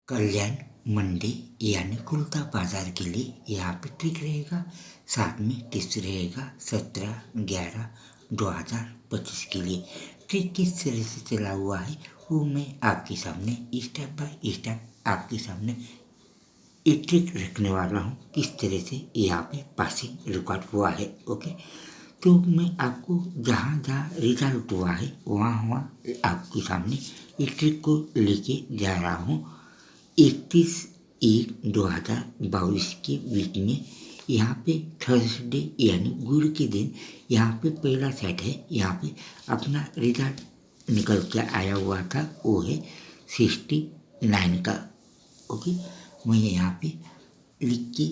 कल्याण मंडी यानी कुलता बाजार के लिए यहाँ पे ट्रिक रहेगा। साथ में टिप्स रहेगा 17/11/2025 के लिए। ट्रिक किस तरह से चला हुआ है वो मैं आपके सामने स्टेप बाय स्टेप आपके सामने एक ट्रिक रखने वाला हूँ, किस तरह से यहाँ पे पासिंग रिकॉर्ड हुआ है। ओके, तो मैं आपको जहाँ जहाँ रिजल्ट हुआ है वहाँ आपके सामने इस ट्रिक को लेके जा रहा हूँ। 31/1/2022 के वीक में यहाँ पे थर्सडे यानी गुरु के दिन यहाँ पे पहला सेट है। यहाँ पे अपना रिजल्ट निकल के आया हुआ था, वो है 69 का। ओके, मैं यहाँ पे लिख के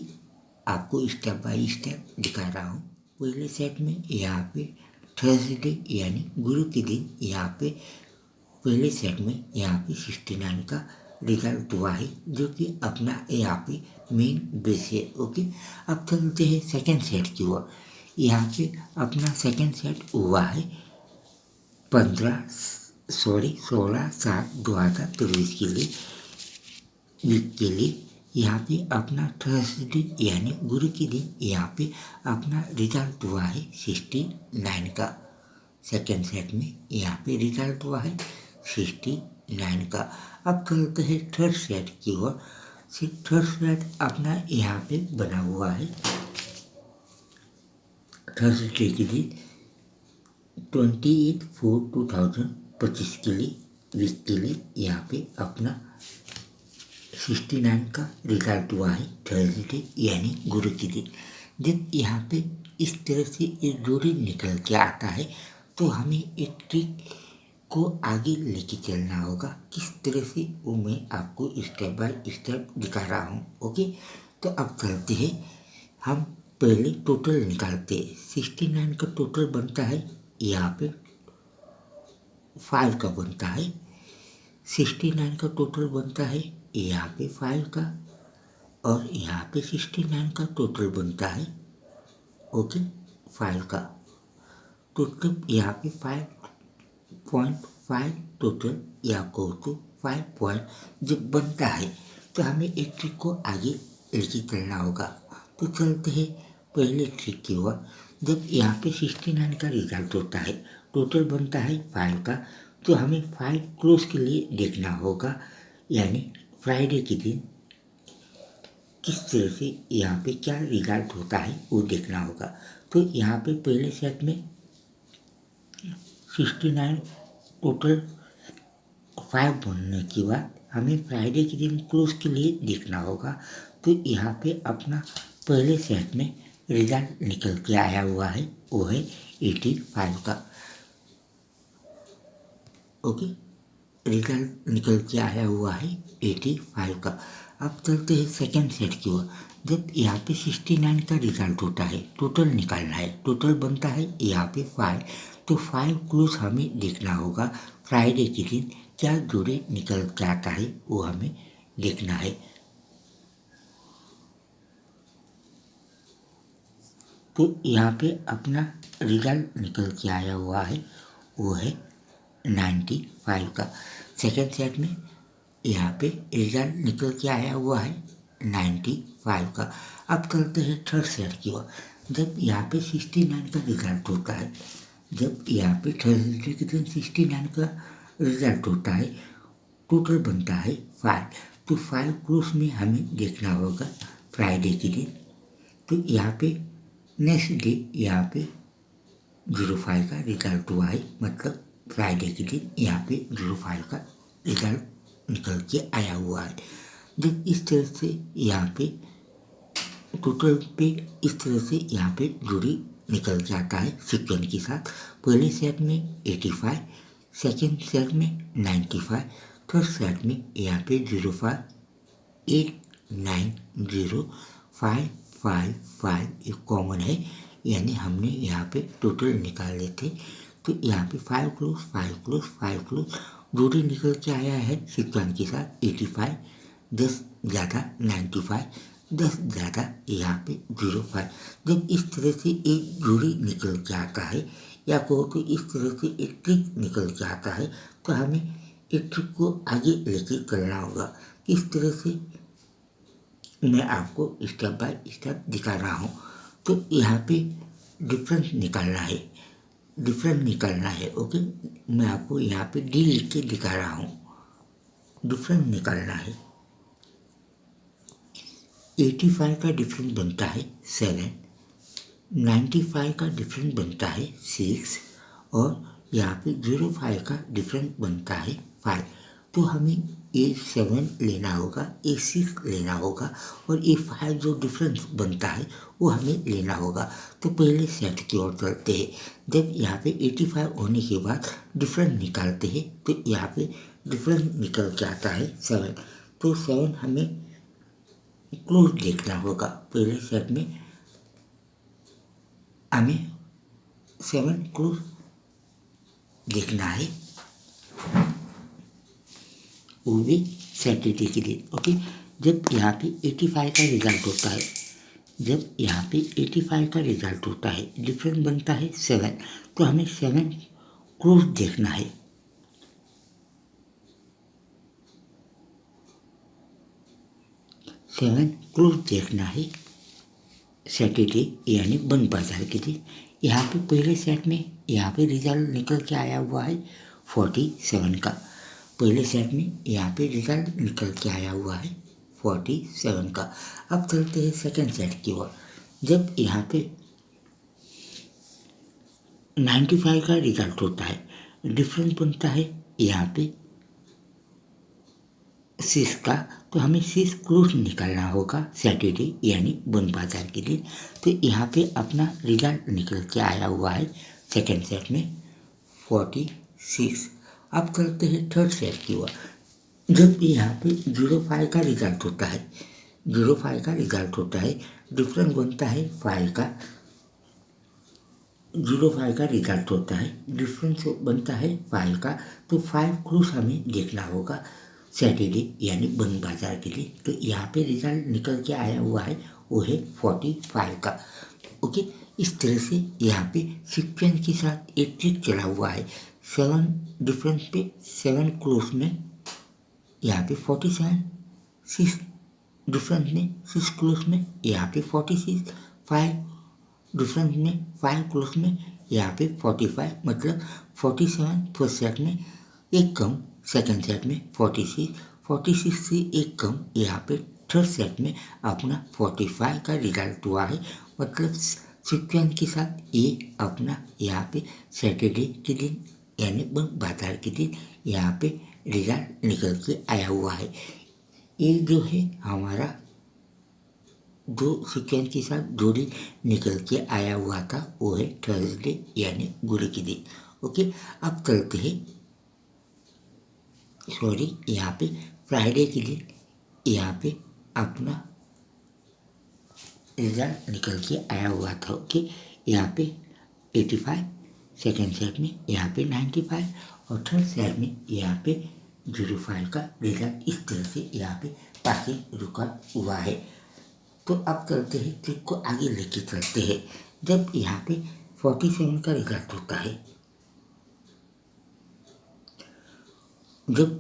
आपको स्टेप बाय स्टेप दिखा रहा हूँ। पहले सेट में यहाँ पे थर्सडे यानी गुरु के दिन यहाँ पे पहले सेट में यहाँ पे 69 का रिजल्ट हुआ है, जो कि अपना यहाँ पे मेन बेस है। ओके, अब चलते हैं सेकेंड सेट की ओर। यहाँ पे अपना सेकेंड सेट हुआ है 16/7/2023 के लिए वीक के लिए। यहाँ पे अपना थर्सडे यानी गुरु के दिन यहाँ पे अपना रिजल्ट हुआ है 69 का। सेकेंड सेट में यहाँ पे रिजल्ट हुआ है 69 का। अब चलते हैं थर्ड सेट की ओर। थर्ड सेट अपना यहाँ पे बना हुआ है थर्सडे के दिन 28/4/2025 के लिए वीक के लिए यहाँ पे अपना 69 का रिजल्ट हुआ है थर्सडे यानी गुरु के दिन। जब यहाँ पे इस तरह से एक जोड़ी निकल के आता है तो हमें एक ट्रिक को आगे लेके चलना होगा। किस तरह से वो मैं आपको स्टेप बाय स्टेप दिखा रहा हूँ। ओके, तो अब चलते हैं, हम पहले टोटल निकालते हैं। 69 का टोटल बनता है यहाँ पे 5 का बनता है। 69 का टोटल बनता है यहाँ पे 5 का, और यहाँ पे 69 का टोटल बनता है ओके 5 का। टोटल यहाँ पे 5.5 टोटल या को टू 5 पॉइंट जब बनता है तो हमें एक ट्रिक को आगे लेके चलना होगा। तो चलते हैं पहले ट्रिक की ओर। जब यहाँ पे 69 का रिजल्ट होता है, टोटल बनता है 5 का, तो हमें 5 क्लोज के लिए देखना होगा, यानी फ्राइडे के दिन किस तरह से यहाँ पे क्या रिजल्ट होता है वो देखना होगा। तो यहाँ पे पहले सेट में 69 टोटल 5 बनने के बाद हमें फ्राइडे के दिन क्लोज के लिए देखना होगा। तो यहाँ पे अपना पहले सेट में रिजल्ट निकल के आया हुआ है, वो है 85 का। ओके, रिजल्ट निकल के आया हुआ है 85 का। अब चलते हैं सेकेंड सेट की ओर। जब यहाँ पे 69 का रिजल्ट होता है, टोटल निकालना है, टोटल बनता है यहाँ पे 5, तो 5 क्लोज हमें देखना होगा। फ्राइडे के दिन क्या जोड़े निकल के आता है वो हमें देखना है। तो यहाँ पे अपना रिजल्ट निकल के आया हुआ है, वो है 95 का। सेकेंड सेट में यहाँ पे रिजल्ट निकल के आया हुआ है 95 का। अब चलते हैं थर्ड सेट की ओर। जब यहाँ पे 69 का रिजल्ट होता है, जब यहाँ पे थर्सडे के दिन 69 का रिजल्ट होता है, टोटल बनता है 5, तो 5 क्लोज में हमें देखना होगा फ्राइडे के दिन। तो यहाँ पे नेक्स्ट डे यहाँ पे 05 का रिजल्ट हुआ है, मतलब फ्राइडे के दिन यहाँ पे 05 का रिजल्ट निकल के आया हुआ है। जब इस तरह से यहाँ पे टोटल पे इस तरह से यहाँ पे जोड़ी निकल जाता है सीक्वेंस के साथ। पहले सेट में 85, सेकेंड सेट में 95, थर्ड सेट में यहाँ पे 05, 8, 9, 0, 5, 5, 5 एक कॉमन है, यानी हमने यहाँ पे टोटल निकाल लेते। तो यहाँ पे 5 क्लोज 5 क्लोज 5 क्लोज जोड़ी निकल के आया है सीक्वेंस के साथ 85, 10 ज़्यादा 95, 10 ज़्यादा यहाँ पे 05। जब इस तरह से एक जोड़ी निकल के आता है, या कहो तो इस तरह से एक ट्रिक निकल के आता है, तो हमें एक ट्रिक को आगे लेके चलना होगा। इस तरह से मैं आपको स्टेप बाय स्टेप दिखा रहा हूँ। तो यहाँ पे डिफरेंस निकालना है। ओके, मैं आपको यहाँ पे डी लिख के दिखा रहा हूँ। डिफरेंस निकालना है। 85 का डिफरेंस बनता है 7, 95 का डिफरेंस बनता है 6 और यहाँ पे 05 का डिफरेंस बनता है 5। तो हमें ये 7 लेना होगा, ये 6 लेना होगा और ये 5 जो डिफरेंस बनता है वो हमें लेना होगा। तो पहले सेट की ओर चलते हैं। जब यहाँ पे 85 होने के बाद डिफरेंस निकालते हैं तो यहाँ पे डिफरेंस निकल के आता है 7। तो 7 हमें क्लोज देखना होगा। पहले सेट में हमें 7 क्लोज देखना है, वो भी सैटरडे के लिए। ओके, जब यहाँ पे 85 का रिजल्ट होता है, डिफरेंस बनता है 7, तो हमें 7 क्लोज देखना है। सैटरडे यानी बंद बाजार के लिए। यहाँ पे पहले सेट में यहाँ पे रिजल्ट निकल के आया हुआ है 47 का। पहले सेट में यहाँ पे रिजल्ट निकल के आया हुआ है 47 का। अब चलते हैं सेकंड सेट की ओर। जब यहाँ पे 95 का रिजल्ट होता है, डिफरेंस बनता है यहाँ पे 6 का, तो हमें 6 क्लोज निकालना होगा सैटरडे यानी बंद बाजार के लिए। तो यहाँ पे अपना रिजल्ट निकल के आया हुआ है सेकंड सेट में 46। अब चलते हैं थर्ड सेट की ओर। जब यहाँ पे 05 का रिजल्ट होता है, डिफरेंस बनता है 5 का। 05 का रिजल्ट होता है, डिफरेंस बनता है 5 का। तो 5 क्लोज हमें देखना होगा सैटरडे यानी बंद बाजार के लिए। तो यहाँ पे रिजल्ट निकल के आया हुआ है वो है 45 का। ओके, इस तरह से यहाँ पे सीक्वेंस के साथ एक ट्रिक चला हुआ है। 7 डिफरेंस पे 7 क्लोज में यहाँ पे 47, 6 डिफरेंस में 6 क्लोज में यहाँ पे 46, 5 डिफरेंस में 5 क्लोज में यहाँ पे 45, मतलब 47 फर्स्ट सेट में एक कम, सेकंड सेट में 46 से एक कम यहाँ पे थर्ड सेट में अपना 45 का रिजल्ट हुआ है। मतलब सीक्वेंस के साथ ये अपना यहाँ पे सैटरडे के दिन यानी बाजार के दिन यहाँ पे रिजल्ट निकल के आया हुआ है। ये जो है हमारा जो सीक्वेंस के साथ जोड़ी निकल के आया हुआ था वो है थर्सडे यानी गुरु के दिन। ओके, अब चलते हैं यहाँ पे फ्राइडे के दिन यहाँ पे अपना रिजल्ट निकल के आया हुआ था। ओके, यहाँ पे 85, सेकेंड सेट में यहाँ पे 95 और थर्ड सेट में यहाँ पे 05 का रिजल्ट इस तरह से यहाँ पे पासिंग रिकॉर्ड हुआ है। तो अब चलते हैं ट्रिक को आगे लेके चलते हैं। जब यहाँ पे 47 का रिजल्ट होता है, जब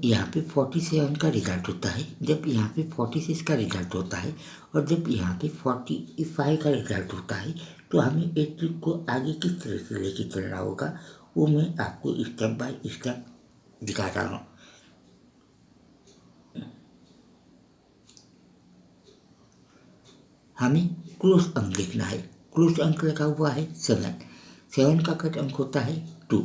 यहाँ पे 46 का रिजल्ट होता है और जब यहाँ पे 45 का रिजल्ट होता है, तो हमें एक ट्रिक को आगे किस तरह से लेके चलना होगा वो मैं आपको स्टेप बाय स्टेप दिखा रहा हूँ। हमें क्लोज अंक देखना है। क्लोज अंक लगा हुआ है 7 का कट अंक होता है 2।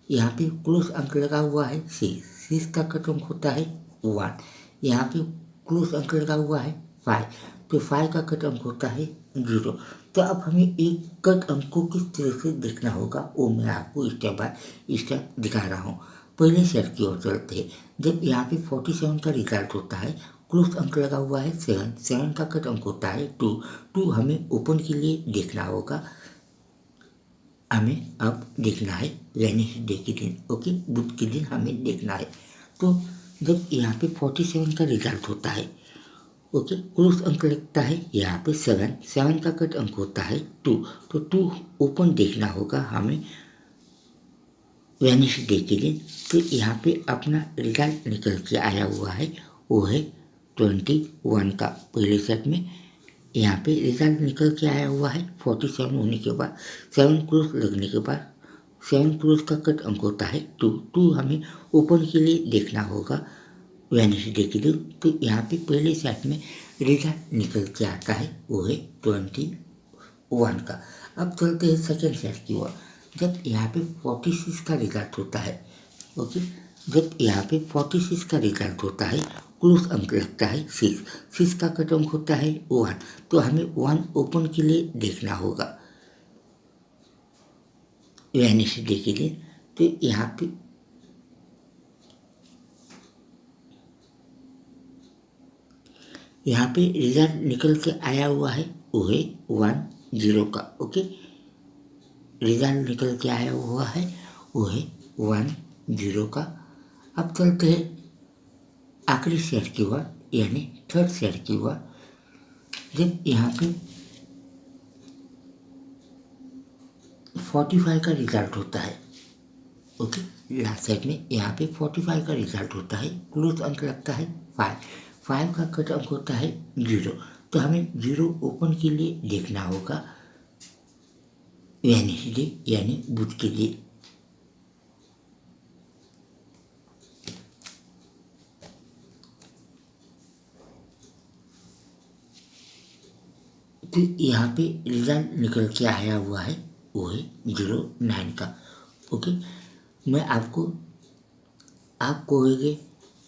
यहाँ पे क्लोज अंक लगा हुआ है 6 का कट अंक होता है 1। यहाँ पे क्लोज अंक लगा हुआ है 5, तो 5 का कट अंक होता है 0। तो अब हमें एक कट अंक को किस तरह से देखना होगा वो मैं आपको स्टेप बाय स्टेप दिखा रहा हूँ। पहले सेट की ओर चलते हैं। जब यहाँ पे 47 का रिजल्ट होता है, क्लोज अंक लगा हुआ है 7 का कट अंक होता है 2 हमें ओपन के लिए देखना होगा। हमें अब देखना है वेडनेसडे के दिन। ओके, बुध के दिन हमें देखना है। तो जब यहाँ पे 47 का रिजल्ट होता है, ओके, क्लोज अंक लगता है यहाँ पे 7 का कट अंक होता है 2, तो 2 ओपन देखना होगा हमें वेडनेसडे के दिन। तो यहाँ पे अपना रिजल्ट निकल के आया हुआ है वो है 21 का पहले सेट में यहाँ पे रिजल्ट निकल के आया हुआ है 47 होने के बाद 7 क्रोस लगने के बाद 7 क्रोस का कट अंक होता है 2 हमें ओपन के लिए देखना होगा वेडनेसडे के लिए। तो यहाँ पे पहले सेट में रिजल्ट निकल के आता है वो है 21 का। अब चलते हैं सेकेंड सेट की ओर। जब यहाँ पे 46 का रिजल्ट होता है, ओके, जब यहाँ पे 46 का रिजल्ट होता है क्लोज अंक लगता है 6 का कट अंक होता है 1, तो हमें 1 ओपन के लिए देखना होगा वेडनेसडे के लिए। तो यहाँ पे रिजल्ट निकल के आया हुआ है वो है 10 का। ओके, रिजल्ट निकल के आया हुआ है वो है 10 का। अब चलते हैं आखिरी सेट की ओर यानी थर्ड सेट की ओर। जब यहाँ पे 45 का रिजल्ट होता है, ओके, लास्ट सेट में यहाँ पे 45 का रिजल्ट होता है क्लोज अंक लगता है 5 का कट अंक होता है 0, तो हमें 0 ओपन के लिए देखना होगा वेडनेसडे यानी बुध के लिए। तो यहाँ पे रिजल्ट निकल के आया हुआ है वो है 09 का। ओके, मैं आप कहोगे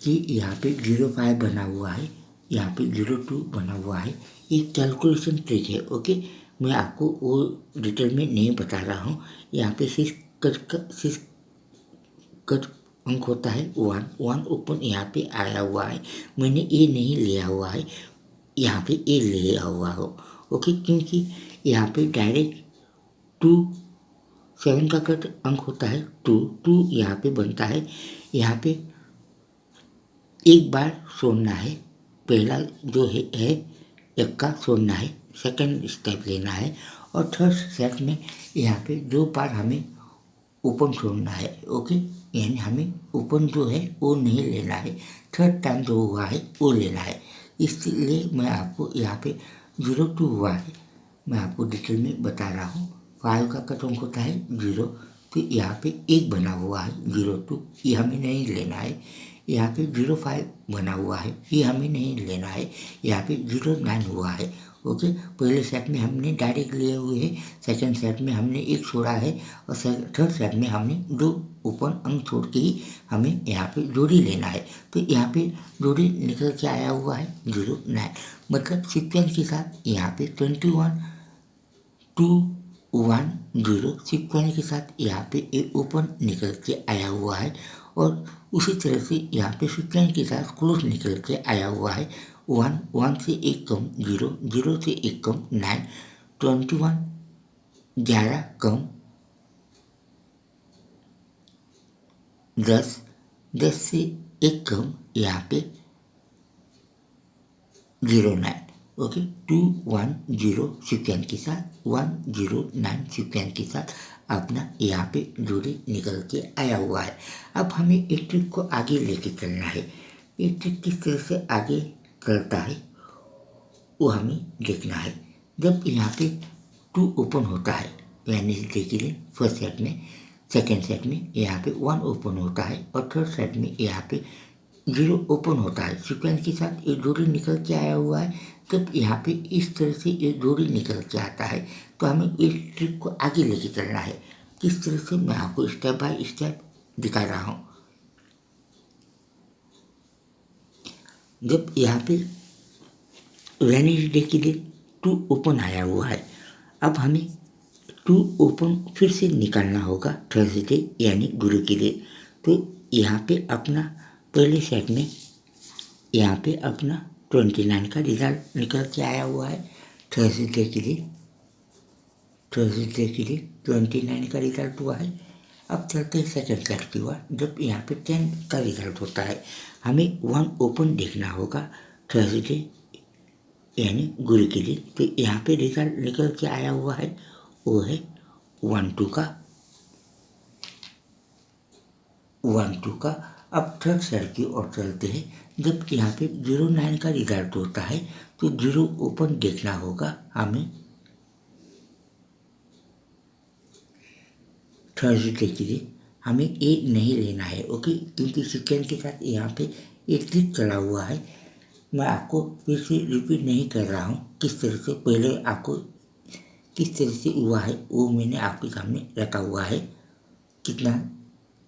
कि यहाँ पे 05 बना हुआ है, यहाँ पे 02 बना हुआ है, ये कैलकुलेशन ट्रिक है। ओके, मैं आपको वो डिटेल में नहीं बता रहा हूँ। यहाँ पे 6 कट अंक होता है 1 ओपन यहाँ पे आया हुआ है, मैंने ए नहीं लिया हुआ है, यहाँ पे ए लिया हुआ हो। ओके, क्योंकि यहाँ पे डायरेक्ट 7 का कट अंक होता है 2 यहाँ पे बनता है। यहाँ पे एक बार छोड़ना है, पहला जो है एक का छोड़ना है, सेकंड स्टेप लेना है, और थर्ड सेट में यहाँ पे 2 बार हमें ओपन छोड़ना है। ओके, यानी हमें ओपन जो है वो नहीं लेना है, थर्ड टाइम जो हुआ है वो लेना है। इसलिए मैं आपको यहाँ पे 02 हुआ है, मैं आपको डिटेल में बता रहा हूँ। 5 का कट अंक होता है 0, तो यहाँ पे 1 बना हुआ है 02, ये हमें नहीं लेना है। यहाँ पे 05 बना हुआ है, ये हमें नहीं लेना है। यहाँ पे 09 हुआ है। ओके, पहले सेट में हमने डायरेक्ट लिए हुए हैं, सेकंड सेट में हमने 1 छोड़ा है, और थर्ड सेट में हमने 2 ओपन अंक छोड़ के ही हमें यहाँ पे जोड़ी लेना है। तो यहाँ पे जोड़ी निकल के आया हुआ है 09, मतलब सीक्वेंस के साथ यहाँ पे 21 2 1 0 सीक्वेंस के साथ यहाँ पे एक ओपन निकल के आया हुआ है, और उसी तरह से यहाँ पे सीक्वेंस के साथ क्लोज निकल के आया हुआ है 1 से 1 कम 0 से 1 कम 9 21 11 कम 10 से 1 कम यहाँ पे 09। ओके, 2 1 0 सीक्वेंस के साथ 1 0 9 सीक्वेंस के साथ अपना यहाँ पे जोड़ी निकल के आया हुआ है। अब हमें एक ट्रिक को आगे लेके चलना है। ये ट्रिक किस तरह से आगे चलता है वो हमें देखना है। जब यहाँ पे 2 ओपन होता है वेडनेसडे के लिए फर्स्ट सेट में, सेकेंड सेट में यहाँ पे 1 ओपन होता है, और थर्ड सेट में यहाँ पे 0 ओपन होता है, सीक्वेंस के साथ एक जोड़ी निकल के आया हुआ है। तब यहाँ पे इस तरह से एक जोड़ी निकल के आता है, तो हमें इस ट्रिक को आगे लेके चलना है। किस तरह से, मैं आपको स्टेप बाय स्टेप दिखा रहा हूँ। जब यहाँ पे वेडनेसडे के लिए 2 ओपन आया हुआ है, अब हमें 2 ओपन फिर से निकालना होगा थर्सडे यानी गुरु के लिए। तो यहाँ पे अपना पहले सेट में यहाँ पे अपना 29 का रिजल्ट निकल के आया हुआ है थर्सडे के लिए 29 का रिजल्ट हुआ है। अब चलते हैं सेकेंड सेट की ओर। जब यहाँ पे 10 का रिजल्ट होता है, हमें 1 ओपन देखना होगा थर्सडे यानी गुरु के लिए। तो यहाँ पे रिजल्ट निकल के आया हुआ है वो है 1 2 का। अब थर्ड सेट की ओर चलते हैं। जब यहाँ पे 09 का रिजल्ट होता है तो 0 ओपन देखना होगा हमें थर्सडे के लिए। हमें ए नहीं लेना है, ओके, क्योंकि सीक्वेंस के साथ यहाँ पे एक ट्रिक चला हुआ है। मैं आपको फिर से रिपीट नहीं कर रहा हूँ किस तरह से पहले आपको किस तरह से हुआ है वो मैंने आपके सामने रखा हुआ है। कितना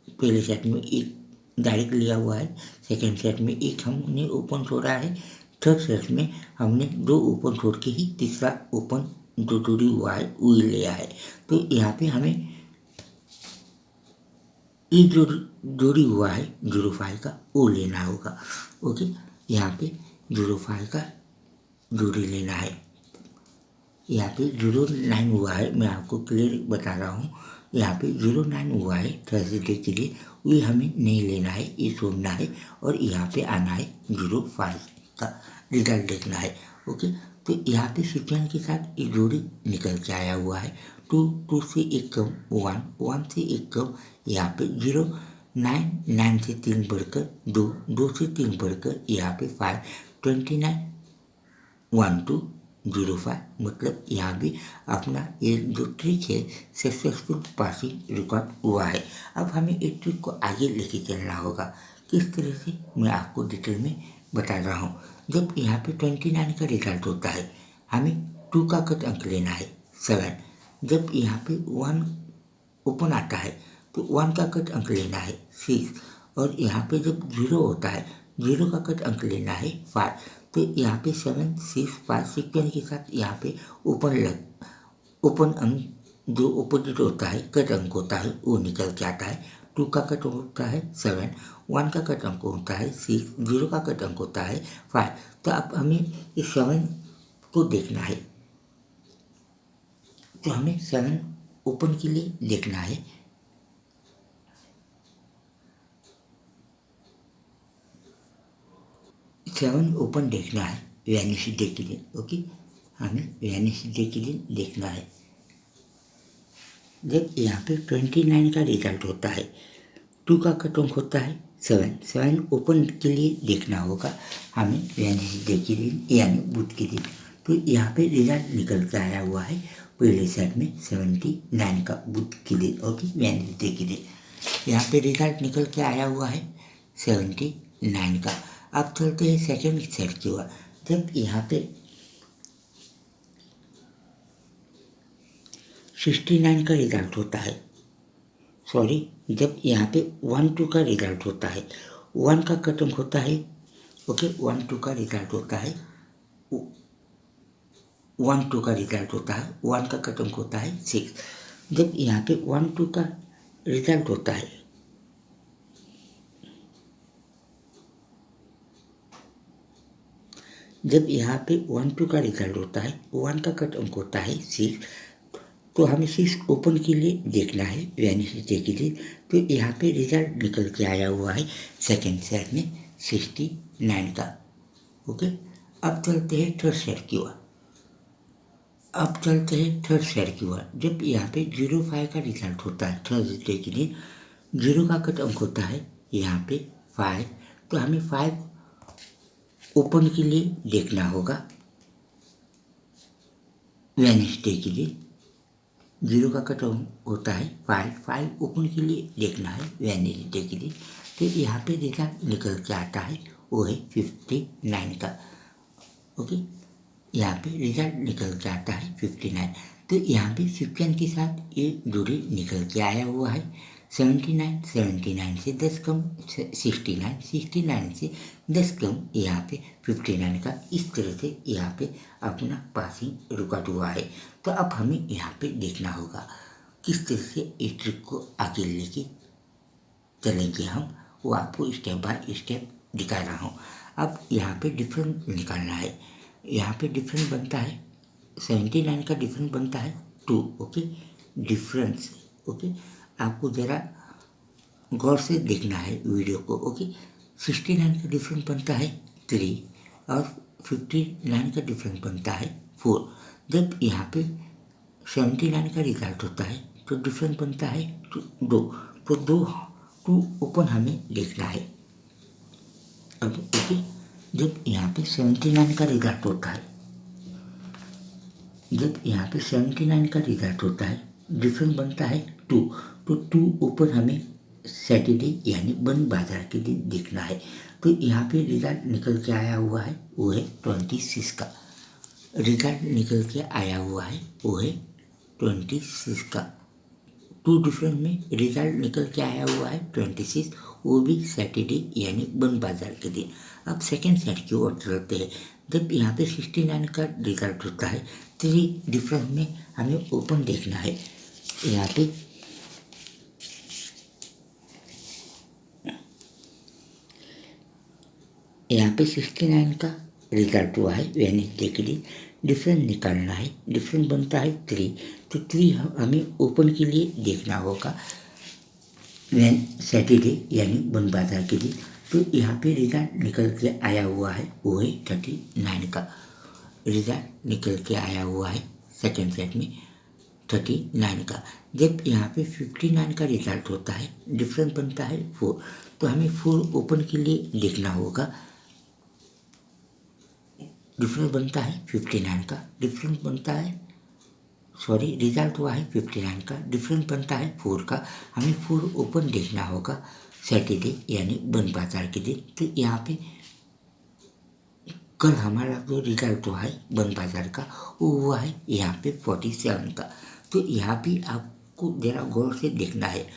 पहले सेट में एक डायरेक्ट लिया हुआ है, सेकेंड सेट में एक हमने ओपन छोड़ा है, थर्ड सेट में हमने 2 ओपन छोड़ के ही तीसरा ओपन जो जोड़ी हुआ है वो लिया है। तो यहाँ पे हमें ये जो जोड़ी हुआ है 05 का वो लेना होगा, ओके। यहाँ पे 05 का जोड़ी लेना है। यहाँ पे 09 हुआ है, मैं आपको क्लियर बता रहा हूँ। यहाँ पे 09 हुआ है थर्सडे के लिए, ये हमें नहीं लेना है, ये छोड़ना है और यहाँ पे आना है 05 का रिजल्ट देखना है, ओके। तो यहाँ पे सीक्वेंस के साथ ये जोड़ी निकल के आया हुआ है। 2 से एक कम 1 से एक कम यहाँ पे 0, 9 से 3 बढ़कर 2 से 3 बढ़कर यहाँ पे 5, 29, 1205, मतलब यहाँ भी अपना ये जो ट्रिक है सक्सेसफुल पासिंग रिकॉर्ड हुआ है। अब हमें इस ट्रिक को आगे लेके चलना होगा। किस तरह से मैं आपको डिटेल में बता रहा हूँ। जब यहाँ पे 29 का रिजल्ट होता है हमें 2 का कट अंक लेना है 7। जब यहाँ पे 1 ओपन आता है तो 1 का कट अंक लेना है 6 और यहाँ पे जब 0 होता है 0 का कट अंक लेना है 5। तो यहाँ पे 7, 6, 5 सीक्वेंस के साथ यहाँ पे ओपन अंक जो ओपोजिट होता है कट अंक होता है वो निकल के आता है। 2 का कट होता है 7, 1 का कट अंक होता है 6, 0 का कट अंक होता है 5। तो अब हमें इस 7 को देखना है, तो हमें 7 ओपन के लिए देखना है। सेवन ओपन देखना है वेडनेसडे के लिए, ओके। हमें वेडनेसडे के लिए देखना है। जब यहाँ पे 29 का रिजल्ट होता है 2 का कट ऑफ होता है 7 ओपन के लिए देखना होगा हमें वेडनेसडे के दिन यानी बुध के दिन। तो यहाँ पे रिजल्ट निकल के आया हुआ है पहले सेट में 79 का बुध के दिन, ओके, वेडनेसडे के दिन। यहाँ पे रिजल्ट निकल के आया हुआ है 79 का। अब चलते हैं सेकेंड सेट की ओर। जब यहाँ पे 69 का रिजल्ट होता है, सॉरी, जब यहाँ पे 1-2 का रिजल्ट होता है, 1 का कट अंक होता है, ओके, 1-2 का रिजल्ट होता है, 1-2 का रिजल्ट होता है, 1 का कट अंक होता है 6। जब यहाँ पे 1-2 का रिजल्ट होता है जब यहाँ पे 1-2 का रिजल्ट होता है 1 का कट अंक होता है 6। तो हमें 6 ओपन के लिए देखना है वेडनेसडे के लिए। तो यहाँ पे रिजल्ट निकल के आया हुआ है सेकेंड सेट में 69 का, ओके। अब चलते हैं थर्ड सेट की ओर। जब यहाँ पे 05 का रिजल्ट होता है थर्सडे के लिए, 0 का कट अंक होता है यहाँ पे 5। तो हमें 5 ओपन के लिए देखना होगा वेडनेसडे के लिए। 0 का कट होता है 5 ओपन के लिए देखना है वेडनेसडे के लिए। तो यहाँ पे रिजल्ट निकल के आता है वो है 59 का, ओके। यहाँ पे रिजल्ट निकल के आता है 59। तो यहाँ पे सीक्वेंस के साथ ये जोड़ी निकल के आया हुआ है 79 से 10 कम 69 से 10 कम यहाँ पे 59 का। इस तरह से यहाँ पे अपना पासिंग रिकॉर्ड हुआ है। तो अब हमें यहाँ पे देखना होगा किस तरह से इस ट्रिक को आगे लेके चलेंगे हम, वो आपको स्टेप बाय स्टेप दिखा रहा हूँ। अब यहाँ पे डिफरेंस निकालना है। यहाँ पे डिफरेंस बनता है 79 का डिफरेंस बनता है 2, ओके, डिफरेंस, ओके। आपको ज़रा गौर से देखना है वीडियो को, ओके। 69 का डिफरेंस बनता है 3 और 59 का डिफरेंस बनता है 4। जब यहाँ पे 79 का रिजल्ट होता है तो डिफरेंस बनता है 2। तो 2 ओपन हमें देखना है, अब ओके, जब यहाँ पे 79 का रिजल्ट होता है, जब यहाँ पे 79 का रिजल्ट होता है, डिफरेंस बनता है 2। तो 2 ऊपर हमें सैटरडे यानी बंद बाजार के दिन देखना है। तो यहाँ पे रिजल्ट निकल के आया हुआ है वो है 26 का। रिजल्ट निकल के आया हुआ है वो है 26 का। 2 डिफरेंस में रिजल्ट निकल के आया हुआ है 26, वो भी सैटरडे यानी बंद बाजार के दिन। अब सेकेंड सेट की ओर चलते हैं। जब यहाँ पे 69 का रिजल्ट होता है, 3 डिफरेंस में हमें ओपन देखना है। यहाँ पे यहाँ पे 69 का रिजल्ट हुआ है वेडनेसडे के लिए, डिफरेंस निकालना है। डिफरेंस बनता है 3। तो 3 हमें ओपन के लिए देखना होगा सैटरडे यानी बंद बाजार के दिन। तो यहाँ पे रिजल्ट निकल के आया हुआ है वो है 39 का। रिजल्ट निकल के आया हुआ है सेकेंड सेट में 39 का। जब यहाँ पे 59 का रिजल्ट होता है, डिफरेंस बनता है 4। तो हमें 4 ओपन के लिए देखना होगा। डिफरेंस बनता है 59 का, डिफरेंस बनता है सॉरी रिजल्ट हुआ है 59 का, डिफरेंस बनता है 4 का। हमें 4 ओपन देखना होगा सैटरडे यानी बंद बाजार के दिन। तो यहाँ पे कल हमारा जो रिजल्ट हुआ है बंद बाजार का वो हुआ है यहाँ पे 47 का। तो यहाँ भी आपको ज़रा गौर से देखना है।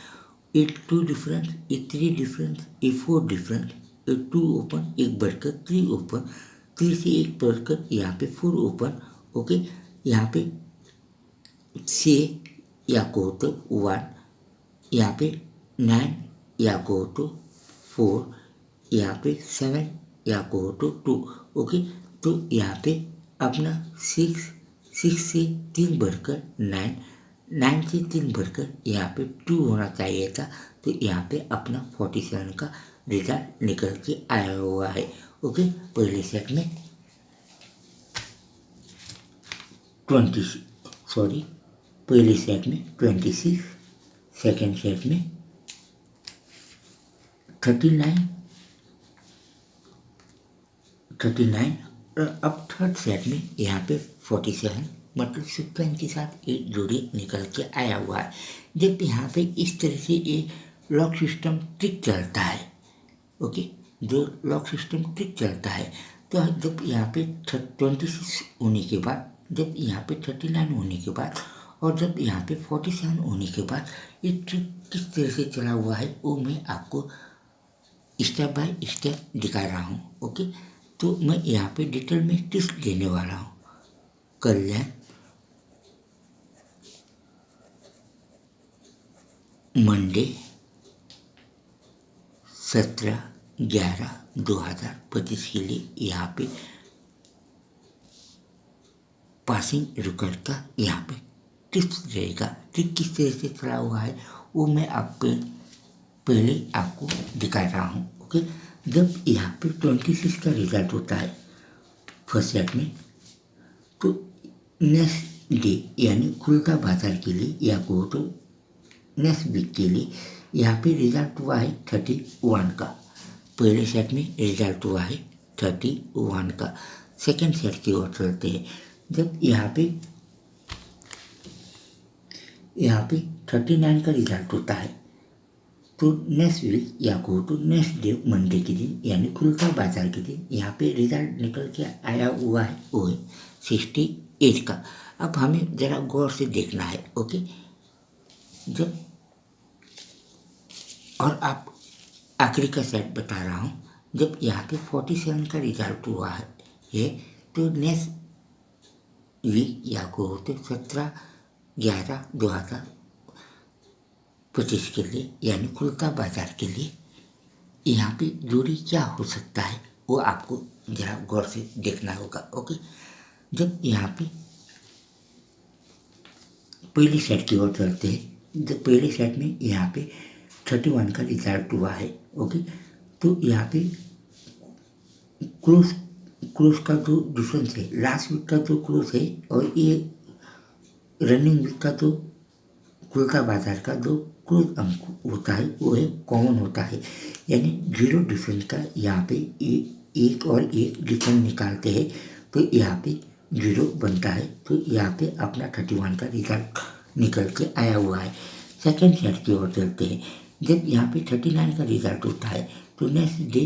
ए 2 डिफरेंस, ए 3 डिफरेंस, ए 4 डिफरेंस, ए 2 ओपन, एक बढ़कर 3 ओपन, 3 से एक बढ़कर यहाँ पे 4 ओपन। ओके, यहाँ पे 6 या को तो 1, यहाँ पे 9 या को तो 4, यहाँ पे 7 या को तो 2। ओके, तो यहाँ पे अपना 6 से 3 बढ़कर 9, 9 से 3 बढ़कर यहाँ पे 2 होना चाहिए था। तो यहाँ पे अपना 47 का रिजल्ट निकल के आया हुआ है। ओके, पहले सेट में 26, पहले सेट में 26, सेकेंड सेट में 39 और अब थर्ड सेट में यहाँ पे 47, मतलब सीक्वेंस के साथ एक जोड़ी निकल के आया हुआ है। जब यहाँ पे इस तरह से ये लॉक सिस्टम ट्रिक चलता है, ओके, जो लॉक सिस्टम ट्रिक चलता है, तो जब यहाँ पे 26 होने के बाद, जब यहाँ पे 39 होने के बाद और जब यहाँ पे 47 होने के बाद ये ट्रिक किस तरह से चला हुआ है वो मैं आपको स्टेप बाय स्टेप दिखा रहा हूँ। ओके, तो मैं यहाँ पे डिटेल में टिप्स देने वाला हूँ। कल्याण मंडे 17/11/2025 के लिए यहाँ पे पासिंग रिकॉर्ड का यहाँ पे टिप्स रहेगा। ट्रिक किस तरह से चला हुआ है वो मैं आपको पहले आपको दिखा रहा हूँ। ओके, जब यहाँ पे 26 का रिजल्ट होता है फर्स्ट सेट में, तो नेक्स्ट डे यानी खुलता बाजार के लिए या को तो नेक्स्ट वीक के लिए यहाँ पे रिजल्ट हुआ है 31 का। पहले सेट में रिजल्ट हुआ है 31 का। सेकेंड सेट की ओर चलते हैं। जब यहाँ पे 39 का रिजल्ट होता है, तो नेक्स्ट वीक या को तो नेक्स्ट डे मंडे के दिन यानी खुलता बाजार के दिन यहाँ पे रिजल्ट निकल के आया हुआ है वो है 68 का। अब हमें ज़रा गौर से देखना है। ओके, जब और आप आखिरी का सेट बता रहा हूँ, जब यहाँ पे 47 का रिजल्ट हुआ है तो नेक्स्ट वीक या को तो 17/11/2025 के लिए यानी खुलता बाजार के लिए यहाँ पे जोड़ी क्या हो सकता है वो आपको ज़रा गौर से देखना होगा। ओके, जब यहाँ पे पहले सेट की ओर चलते हैं। जब पहले सेट में यहाँ पे 31 का रिजल्ट हुआ है, ओके, तो यहाँ पे क्लोज का जो डिफरेंस है, लास्ट वीक का जो क्लोज है और ये रनिंग वीक का जो खुलता बाजार का जो क्लोज अंक होता है वो है कॉमन होता है, यानी जीरो डिफरेंस का यहाँ पे एक और एक डिफरेंस निकालते हैं तो यहाँ पे जीरो बनता है। तो यहाँ पे अपना 31 का रिजल्ट निकल के आया हुआ है। सेकेंड सेट की ओर चलते हैं। जब यहाँ पे 39 का रिजल्ट होता है तो नेक्स्ट डे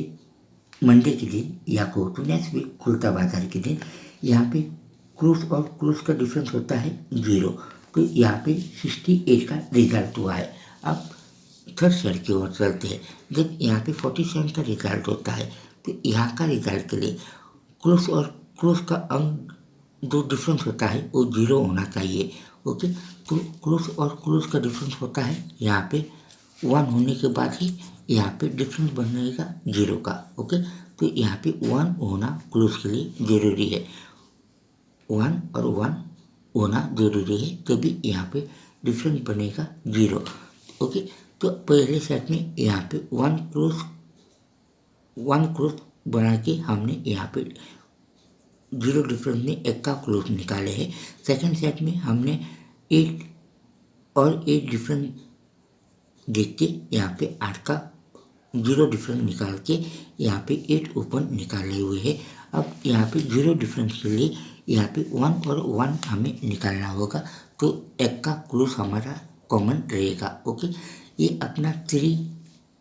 मंडे के दिन या को तो नेक्स्ट वीक खुलता बाजार के दिन यहाँ पे क्लोज और क्लोज का डिफरेंस होता है जीरो। तो यहाँ पे 68 का रिजल्ट हुआ है। अब थर्ड सेट की ओर चलते हैं। जब यहाँ पे 47 का रिजल्ट होता है तो यहाँ का रिजल्ट के लिए क्लोज और क्लोज का अंक जो डिफरेंस होता है वो जीरो होना चाहिए। ओके, तो क्लोज और क्लोज का डिफरेंस होता है यहाँ पे 1 होने के बाद ही यहाँ पे डिफरेंस बनेगा जीरो का। ओके, तो यहाँ पे 1 होना क्लोज के लिए ज़रूरी है, 1 और 1 होना ज़रूरी है, तभी यहाँ पे डिफरेंस बनेगा जीरो। ओके, तो पहले सेट में यहाँ पे 1 क्लोज बना के हमने यहाँ पे जीरो डिफरेंस में एक का क्लोज निकाले हैं। सेकंड सेट में हमने 8 और 8 डिफरेंस देख के यहाँ पे 8 का जीरो डिफरेंस निकाल के यहाँ पे 8 ओपन निकाले हुए हैं। अब यहाँ पे जीरो डिफरेंस के लिए यहाँ पे 1 और 1 हमें निकालना होगा, तो एक का क्लोज हमारा कॉमन रहेगा। ओके, ये अपना 3,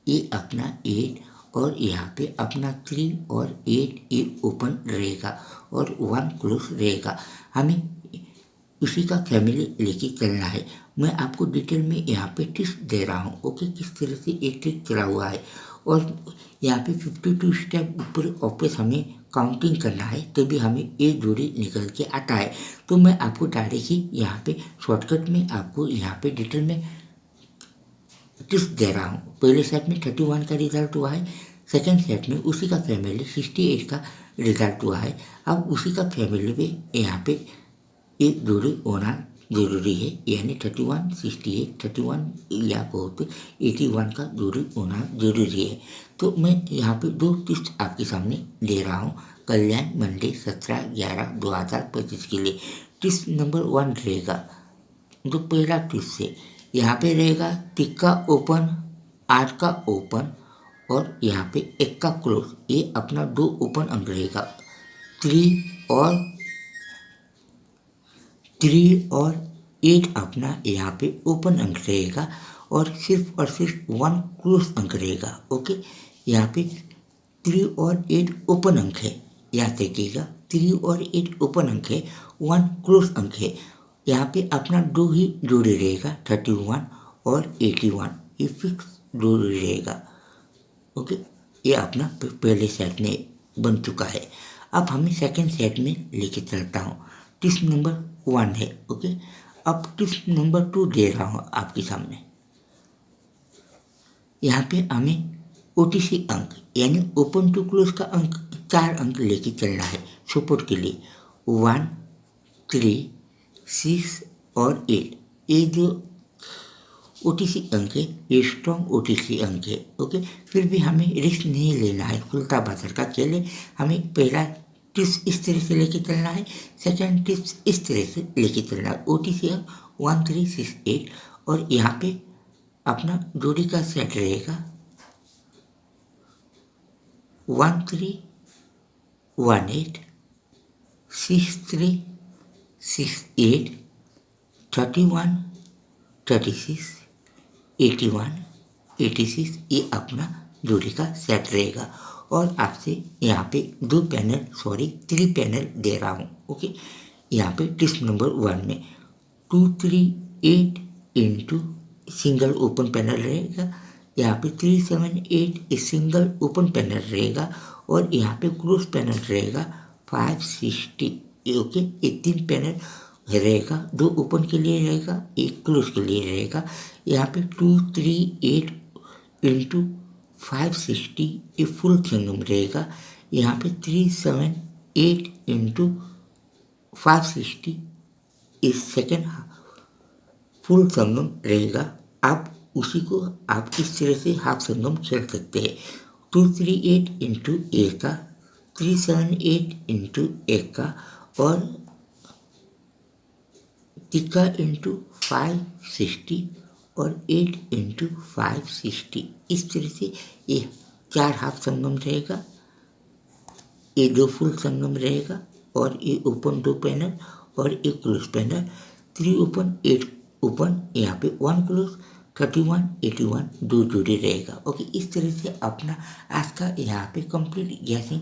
ये अपना 8 और यहाँ पे अपना 3 और 8 ये ओपन रहेगा और 1 क्लोज रहेगा। हमें उसी का फैमिली लेके चलना है। मैं आपको डिटेल में यहाँ पे टिप्स दे रहा हूँ। ओके, किस तरह से एक ट्रिक चला हुआ है और यहाँ पे 52 स्टेप ऊपर वापस हमें काउंटिंग करना है तभी हमें एक जोड़ी निकल के आता है। तो मैं आपको डायरेक्ट ही यहाँ पे शॉर्टकट में आपको यहाँ पे डिटेल में टिप्स दे रहा हूँ। पहले सेट में 31 का रिजल्ट हुआ है, सेकेंड सेट में उसी का फैमिली 68 का रिजल्ट हुआ है। अब उसी का फैमिली में यहाँ पे एक जोड़ी होना जरूरी है, यानी 31, 68, 31 या कहो तो 81 का जोड़ी होना जरूरी है। तो मैं यहाँ पे 2 टिप्स आपके सामने दे रहा हूँ कल्याण मंडे 17/11/2025 के लिए। टिप्स नंबर 1 रहेगा, जो पहला टिप्स है यहाँ पे रहेगा 3 का ओपन, 8 का ओपन और यहाँ पे 1 का क्लोज। ये अपना 2 ओपन अंक रहेगा। 3 और 8 अपना यहाँ पे ओपन अंक रहेगा और सिर्फ 1 क्लोज अंक रहेगा। ओके, यहाँ पे 3 और 8 ओपन अंक है, याद रखिएगा 3 और 8 ओपन अंक है, 1 क्लोज अंक है। यहाँ पे अपना 2 ही जोड़ी रहेगा 31 और 81, ये फिक्स जोड़ी रहेगा। ओके, ये अपना पहले सेट में बन चुका है। अब हमें सेकंड सेट में लेके चलता हूँ। टिप्स नंबर 1 है। ओके, अब टिप्स नंबर 2 दे रहा हूँ आपके सामने। यहाँ पे हमें OTC अंक यानी ओपन टू क्लोज का अंक 4 अंक लेके चलना है सपोर्ट के लिए। 1, 3, 6 और 8, ये जो OTC अंक है ये स्ट्रॉन्ग OTC अंक है। ओके, फिर भी हमें रिस्क नहीं लेना है, खुलता बाजार का खेल। हमें पहला टिप्स इस तरह से लेके चलना है, सेकंड टिप्स इस तरह से लेके चलना है। OTC अंक 1, 3, 6, 8 और यहाँ पे अपना जोड़ी का सेट रहेगा 1, 3, 1, 8, 6, 3, 6, 8, 31, 36, 81, 86, ये अपना जोड़ी का सेट रहेगा। और आपसे यहाँ पे 3 पैनल दे रहा हूँ। ओके, यहाँ पे टिप्स नंबर 1 में 2, 3, 8 इंटू सिंगल ओपन पैनल रहेगा। यहाँ पे 3, 7, 8 एक सिंगल ओपन पैनल रहेगा और यहाँ पे क्लोज पैनल रहेगा 560। ओके, ये 3 पैनल रहेगा, 2 ओपन के लिए रहेगा, 1 क्लोज के लिए रहेगा। यहाँ पे 2, 3, 8 इंटू 560 ये फुल संगम रहेगा। यहाँ पे 3, 7, 8 इंटू 560 इस सेकेंड फुल संगम रहेगा। आप उसी को आप इस तरह से हाफ संगम खेल सकते हैं। 2, 3, 8 इंटू ए का, 3, 7, 8 इंटू ए का और टिक्का इंटू 560 और 8 इंटू 560। इस तरह से ये 4 हाफ संगम रहेगा, ये 2 फुल संगम रहेगा और ये ओपन 2 पैनल और एक क्लोज पैनल, 3 ओपन 8 ओपन, यहाँ पे 1 क्लोज, 31 81 2 जोड़े रहेगा। ओके, इस तरह से अपना आज का यहाँ पे कंप्लीट गैसिंग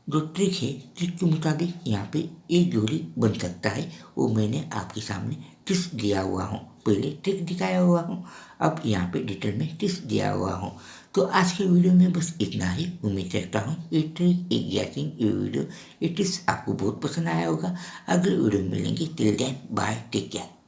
जो ट्रिक है, ट्रिक के मुताबिक यहाँ पे एक जोड़ी बन सकता है, वो मैंने आपके सामने टिप्स दिया हुआ हूँ। पहले ट्रिक दिखाया हुआ हूँ, अब यहाँ पे डिटेल में टिप्स दिया हुआ हूँ। तो आज के वीडियो में बस इतना ही। उम्मीद करता हूँ ये ट्रिक, ये गैसिंग, ये वीडियो, ये टिप्स आपको बहुत पसंद आया होगा। अगले वीडियो में मिलेंगे। Till then bye, take care.